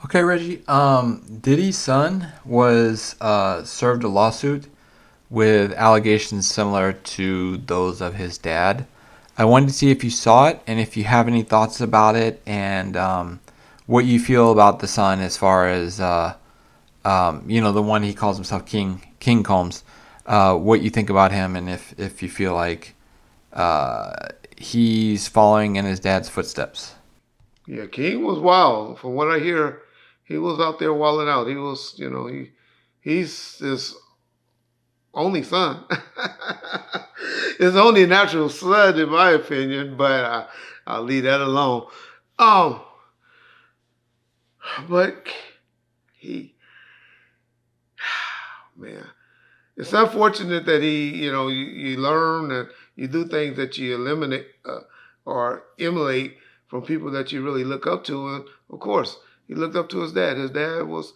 Okay, Reggie. Diddy's son was served a lawsuit with allegations similar to those of his dad. I wanted to see if you saw it and if you have any thoughts about it and what you feel about the son as far as the one he calls himself King Combs. What you think about him and if you feel like he's following in his dad's footsteps. Yeah, King was wild. From what I hear, he was out there wilding out. He was, he's his only son. His only natural son, in my opinion. But I'll leave that alone. Um, but he, man, it's unfortunate that you learn and you do things that you eliminate or emulate from people that you really look up to. And of course, he looked up to his dad. His dad was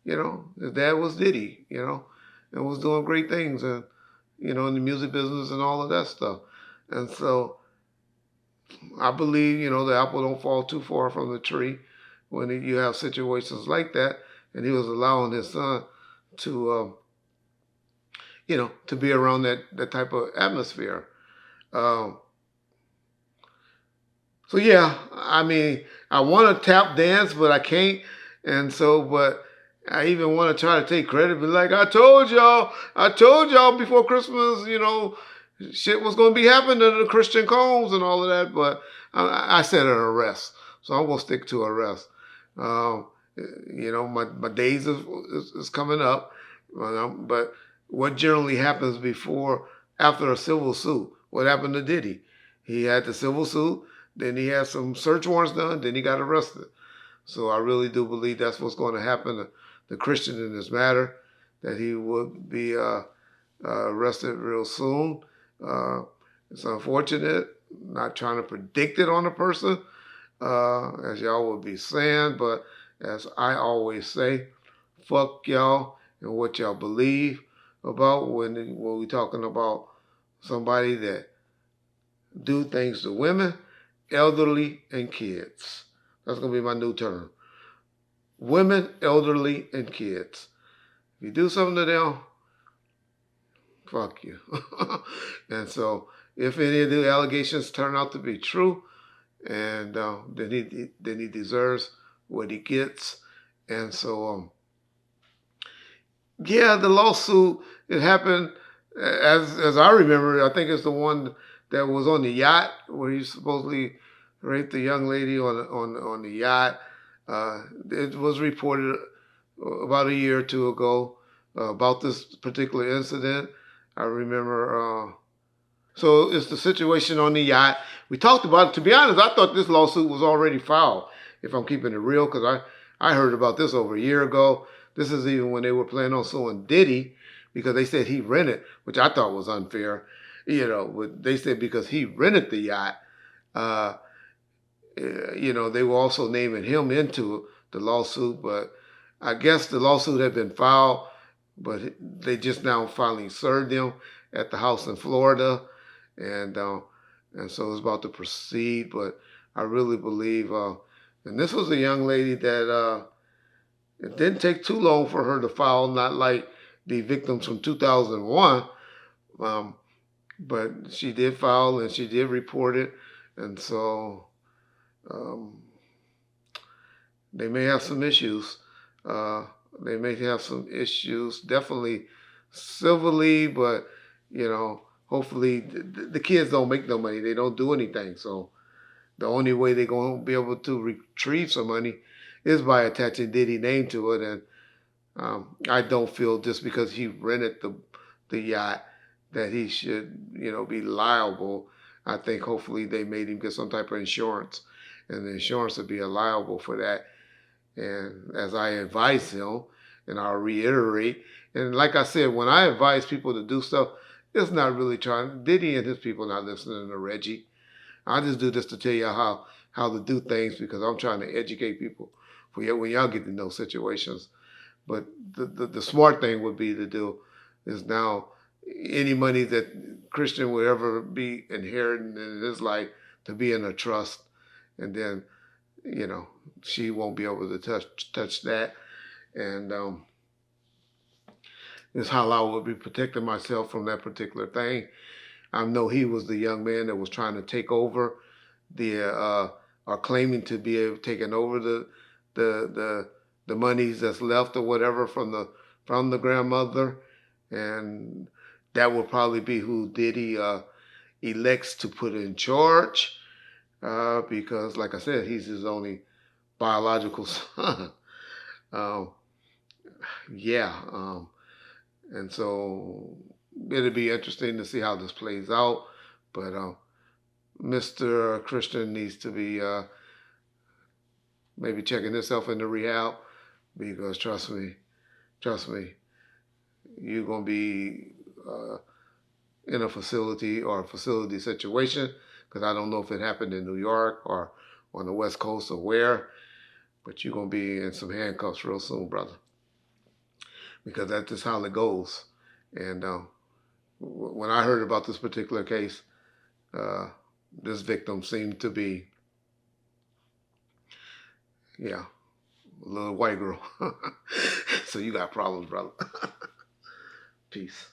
Diddy, and was doing great things and, in the music business and all of that stuff. And so I believe, the apple don't fall too far from the tree when you have situations like that. And he was allowing his son to, to be around that type of atmosphere. Um, so yeah, I mean, I want to tap dance, but I can't. And so, but I even want to try to take credit, but like I told y'all before Christmas, shit was going to be happening to the Christian Combs and all of that. But I said an arrest, so I'm gonna stick to arrest. Um, my days is coming up, but what generally happens after a civil suit? What happened to Diddy? He had the civil suit, then he had some search warrants done, then he got arrested. So I really do believe that's what's going to happen to the Christian in this matter, that he would be arrested real soon. Uh, it's unfortunate, not trying to predict it on a person, as y'all would be saying, but as I always say, fuck y'all and what y'all believe about when we talking about somebody that do things to women, elderly, and kids. That's gonna be my new term. Women, elderly, and kids. If you do something to them, fuck you. And so, if any of the allegations turn out to be true, and then he deserves what he gets. And so, yeah, the lawsuit, it happened as I remember. I think it's the one that was on the yacht where he supposedly raped the young lady on the yacht. It was reported about a year or two ago about this particular incident. I remember. So it's the situation on the yacht. We talked about it. To be honest, I thought this lawsuit was already filed. If I'm keeping it real, because I heard about this over a year ago. This is even when they were planning on suing Diddy because they said he rented, which I thought was unfair. But they said because he rented the yacht, uh, they were also naming him into the lawsuit. But I guess the lawsuit had been filed, but they just now finally served him at the house in Florida, and so it's about to proceed. But I really believe, and this was a young lady that it didn't take too long for her to file, not like the victims from 2001. Um, but she did file and she did report it, and so um, they may have some issues. Uh, they may have some issues, definitely civilly, but hopefully the kids don't make no money. They don't do anything, so the only way they're going to be able to retrieve some money is by attaching Diddy name to it. And I don't feel just because he rented the yacht that he should, be liable. I think hopefully they made him get some type of insurance, and the insurance would be liable for that. And as I advise him, and I'll reiterate, and like I said, when I advise people to do stuff, it's not really trying. Diddy and his people not listening to Reggie. I just do this to tell you how to do things because I'm trying to educate people for when y'all get in those situations. But the smart thing would be to do is now any money that Christian would ever be inheriting in his life to be in a trust, and then you know, she won't be able to touch that. And is how I would be protecting myself from that particular thing. I know he was the young man that was trying to take over the or claiming to be able taking over the the monies that's left or whatever from the grandmother, and that will probably be who Diddy elects to put in charge, because, like I said, he's his only biological son. um, yeah, and so it'll be interesting to see how this plays out. But Mr. Christian needs to be maybe checking himself into rehab, because trust me, you're gonna be in a facility or a facility situation. Because I don't know if it happened in New York or on the West Coast or where, but you're gonna be in some handcuffs real soon, brother. Because that's just how it goes. And when I heard about this particular case, uh, this victim seemed to be, yeah, a little white girl. So you got problems, brother. Peace.